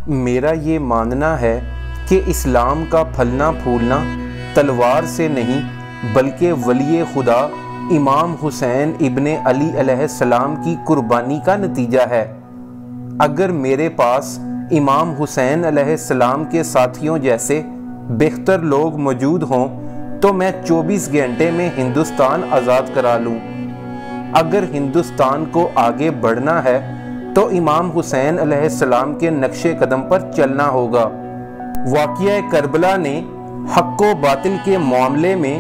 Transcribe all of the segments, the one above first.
میرا یہ ماننا ہے کہ اسلام کا پھلنا پھولنا تلوار سے نہیں بلکہ ولی خدا امام حسین ابن علی علیہ السلام کی قربانی کا نتیجہ ہے۔ اگر میرے پاس امام حسین علیہ السلام کے ساتھیوں جیسے بہتر لوگ موجود ہوں تو میں 24 گھنٹے میں ہندوستان آزاد کرا لوں۔ اگر ہندوستان کو آگے بڑھنا ہے تو امام حسین علیہ السلام کے نقش قدم پر چلنا ہوگا۔ واقعہ کربلا نے حق و باطل کے معاملے میں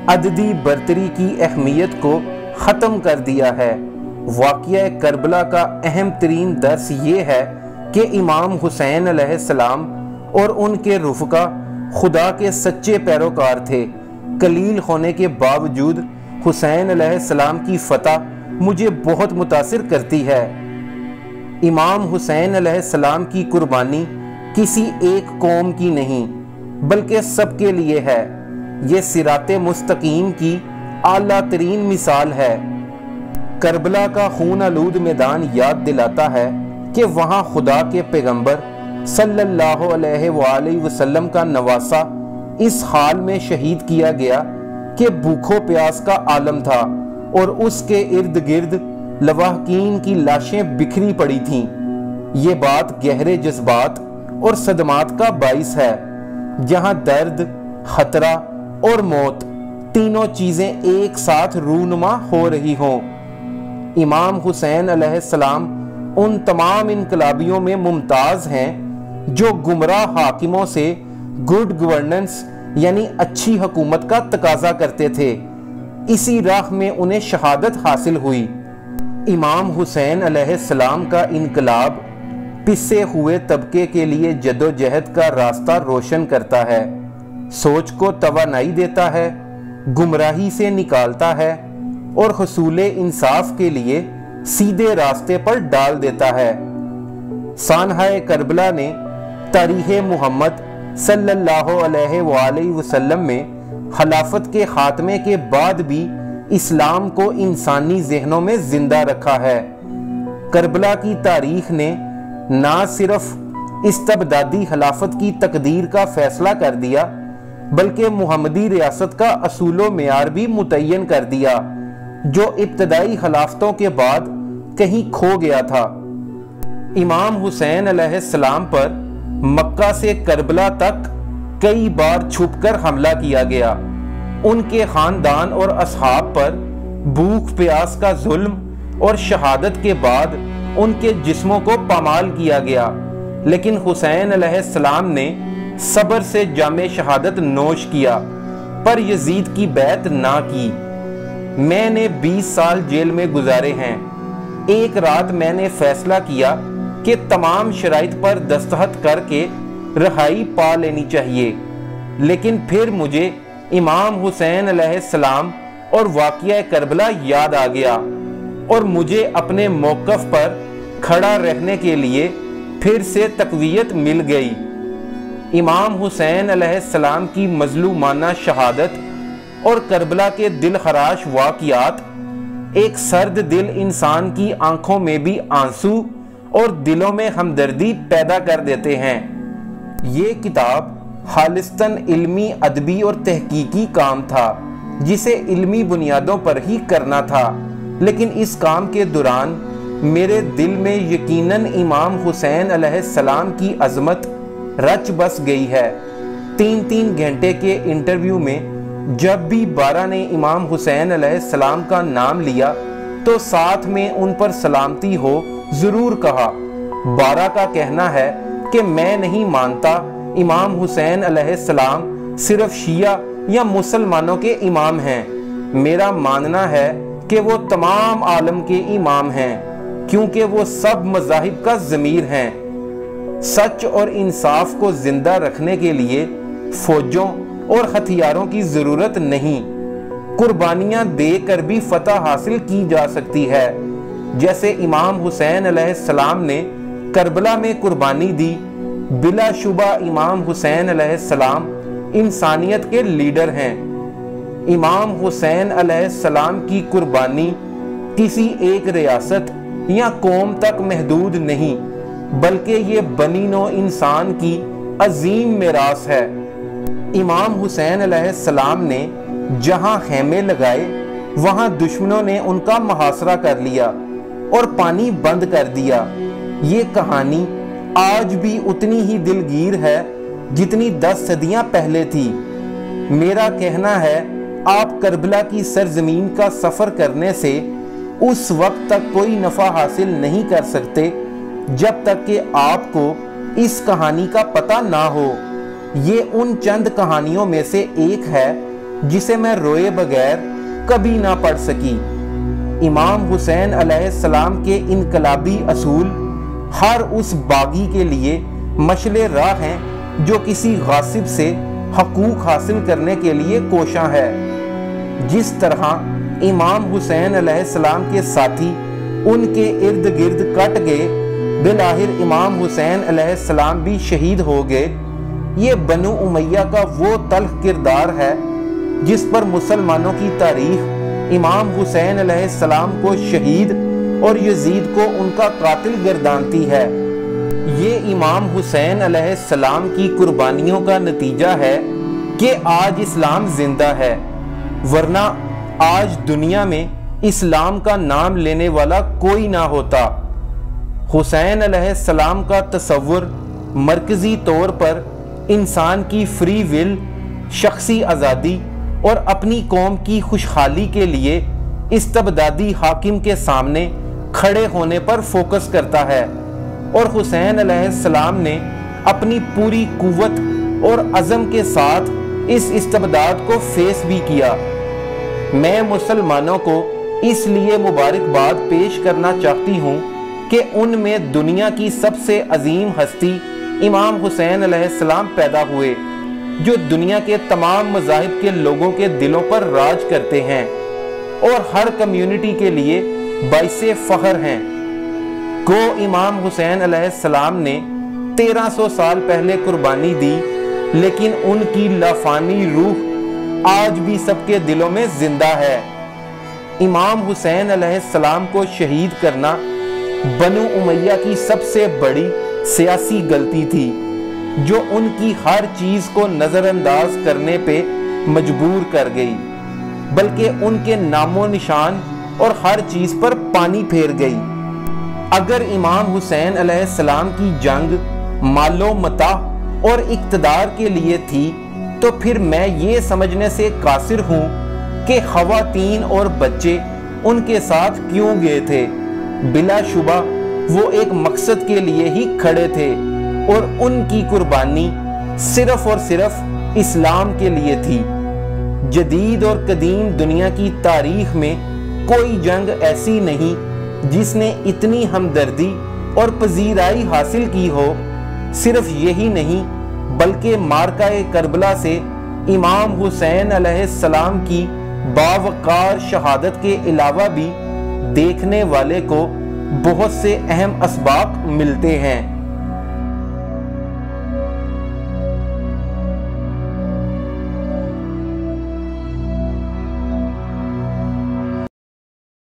عددی برتری کی اہمیت کو ختم کر دیا ہے۔ واقعہ کربلا کا اہم ترین درس یہ ہے کہ امام حسین علیہ السلام اور ان کے رفقا خدا کے سچے پیروکار تھے۔ قلیل ہونے کے باوجود حسین علیہ السلام کی فتح مجھے بہت متاثر کرتی ہے۔ امام حسین علیہ السلام کی قربانی کسی ایک قوم کی نہیں بلکہ سب کے لیے ہے۔ یہ صراط مستقیم کی اعلیٰ ترین مثال ہے۔ کربلا کا خون آلود میدان یاد دلاتا ہے کہ وہاں خدا کے پیغمبر صلی اللہ علیہ وآلہ وسلم کا نواسہ اس حال میں شہید کیا گیا کہ بھوکھو پیاس کا عالم تھا اور اس کے ارد گرد لواحقین کی لاشیں بکھری پڑی تھیں۔ یہ بات گہرے جذبات اور صدمات کا باعث ہے، جہاں درد، خطرہ اور موت تینوں چیزیں ایک ساتھ رونما ہو رہی ہوں۔ امام حسین علیہ السلام ان تمام انقلابیوں میں ممتاز ہیں جو گمراہ حاکموں سے گڈ گورننس یعنی اچھی حکومت کا تقاضا کرتے تھے۔ اسی راہ میں انہیں شہادت حاصل ہوئی۔ امام حسین علیہ السلام کا انقلاب پسے ہوئے طبقے کے لیے جدوجہد کا راستہ روشن کرتا ہے، سوچ کو توانائی دیتا ہے، گمراہی سے نکالتا ہے اور حصول انصاف کے لیے سیدھے راستے پر ڈال دیتا ہے۔ سانحہ کربلا نے تاریخ محمد صلی اللہ علیہ وآلہ وسلم میں خلافت کے خاتمے کے بعد بھی اسلام کو انسانی ذہنوں میں زندہ رکھا ہے۔ کربلا کی تاریخ نے نہ صرف استبدادی خلافت کی تقدیر کا فیصلہ کر دیا بلکہ محمدی ریاست کا اصول و معیار بھی متعین کر دیا، جو ابتدائی خلافتوں کے بعد کہیں کھو گیا تھا۔ امام حسین علیہ السلام پر مکہ سے کربلا تک کئی بار چھپ کر حملہ کیا گیا۔ ان کے خاندان اور اصحاب پر بھوک پیاس کا ظلم اور شہادت کے بعد ان کے جسموں کو پامال کیا گیا، لیکن حسین علیہ السلام نے صبر سے جام شہادت نوش کیا، پر یزید کی بیعت نہ کی۔ میں نے 20 سال جیل میں گزارے ہیں۔ ایک رات میں نے فیصلہ کیا کہ تمام شرائط پر دستخط کر کے رہائی پا لینی چاہیے، لیکن پھر مجھے امام حسین علیہ السلام اور واقعہ کربلا یاد آ گیا اور مجھے اپنے موقف پر کھڑا رہنے کے لیے پھر سے تقویت مل گئی۔ امام حسین علیہ السلام کی مظلومانہ شہادت اور کربلا کے دل خراش واقعات ایک سرد دل انسان کی آنکھوں میں بھی آنسو اور دلوں میں ہمدردی پیدا کر دیتے ہیں۔ یہ کتاب خالصتاً علمی، ادبی اور تحقیقی کام تھا جسے علمی بنیادوں پر ہی کرنا تھا، لیکن اس کام کے دوران میرے دل میں یقیناً امام حسین علیہ السلام کی عظمت رچ بس گئی ہے۔ 3 گھنٹے کے انٹرویو میں جب بھی بارہ نے امام حسین علیہ السلام کا نام لیا تو ساتھ میں ان پر سلامتی ہو ضرور کہا۔ بارہ کا کہنا ہے کہ میں نہیں مانتا امام حسین علیہ السلام صرف شیعہ یا مسلمانوں کے امام ہیں، میرا ماننا ہے کہ وہ تمام عالم کے امام ہیں، کیونکہ وہ سب مذاہب کا ضمیر ہیں۔ سچ اور انصاف کو زندہ رکھنے کے لیے فوجوں اور ہتھیاروں کی ضرورت نہیں، قربانیاں دے کر بھی فتح حاصل کی جا سکتی ہے، جیسے امام حسین علیہ السلام نے کربلا میں قربانی دی۔ بلا شبہ امام حسین علیہ السلام انسانیت کے لیڈر ہیں۔ امام حسین علیہ السلام کی قربانی کسی ایک ریاست یا قوم تک محدود نہیں بلکہ یہ بنی نوع انسان کی عظیم میراث ہے۔ امام حسین علیہ السلام نے جہاں خیمے لگائے وہاں دشمنوں نے ان کا محاصرہ کر لیا اور پانی بند کر دیا۔ یہ کہانی آج بھی اتنی ہی دلگیر ہے جتنی 10 صدیاں پہلے تھی۔ میرا کہنا ہے آپ کربلا کی سرزمین کا سفر کرنے سے اس وقت تک کوئی نفع حاصل نہیں کر سکتے جب تک کہ آپ کو اس کہانی کا پتہ نہ ہو۔ یہ ان چند کہانیوں میں سے ایک ہے جسے میں روئے بغیر کبھی نہ پڑھ سکی۔ امام حسین علیہ السلام کے انقلابی اصول ہر اس باغی کے لیے مشعل راہ ہیں جو کسی غاصب سے حقوق حاصل کرنے کے لیے کوشاں ہے۔ جس طرح امام حسین علیہ السلام کے ساتھی ان کے ارد گرد کٹ گئے، بالآخر امام حسین علیہ السلام بھی شہید ہو گئے۔ یہ بنو امیہ کا وہ تلخ کردار ہے جس پر مسلمانوں کی تاریخ امام حسین علیہ السلام کو شہید اور یزید کو ان کا قاتل گردانتی ہے۔ یہ امام حسین علیہ السلام کی قربانیوں کا نتیجہ ہے کہ آج اسلام زندہ ہے، ورنہ آج دنیا میں اسلام کا نام لینے والا کوئی نہ ہوتا۔ حسین علیہ السلام کا تصور مرکزی طور پر انسان کی فری ول، شخصی آزادی اور اپنی قوم کی خوشحالی کے لیے استبدادی حاکم کے سامنے کھڑے ہونے پر فوکس کرتا ہے، اور حسین علیہ السلام نے اپنی پوری قوت اور عزم کے ساتھ اس استبداد کو فیس بھی کیا۔ میں مسلمانوں کو اس لیے مبارکباد پیش کرنا چاہتی ہوں کہ ان میں دنیا کی سب سے عظیم ہستی امام حسین علیہ السلام پیدا ہوئے، جو دنیا کے تمام مذاہب کے لوگوں کے دلوں پر راج کرتے ہیں اور ہر کمیونٹی کے لیے باعث فخر ہیں۔ گو امام حسین علیہ السلام نے 1300 سال پہلے قربانی دی، لیکن ان کی لافانی روح آج بھی سب کے دلوں میں زندہ ہے۔ امام حسین علیہ السلام کو شہید کرنا بنو امیہ کی سب سے بڑی سیاسی غلطی تھی، جو ان کی ہر چیز کو نظر انداز کرنے پہ مجبور کر گئی، بلکہ ان کے نام و نشان اور ہر چیز پر پانی پھیر گئی۔ اگر امام حسین علیہ السلام کی جنگ مال و متاع اور اقتدار کے لیے تھی تو پھر میں یہ سمجھنے سے قاصر ہوں کہ خواتین اور بچے ان کے ساتھ کیوں گئے تھے۔ بلا شبہ وہ ایک مقصد کے لیے ہی کھڑے تھے، اور ان کی قربانی صرف اور صرف اسلام کے لیے تھی۔ جدید اور قدیم دنیا کی تاریخ میں کوئی جنگ ایسی نہیں جس نے اتنی ہمدردی اور پذیرائی حاصل کی ہو۔ صرف یہی نہیں بلکہ معرکہ کربلا سے امام حسین علیہ السلام کی باوقار شہادت کے علاوہ بھی دیکھنے والے کو بہت سے اہم اسباق ملتے ہیں۔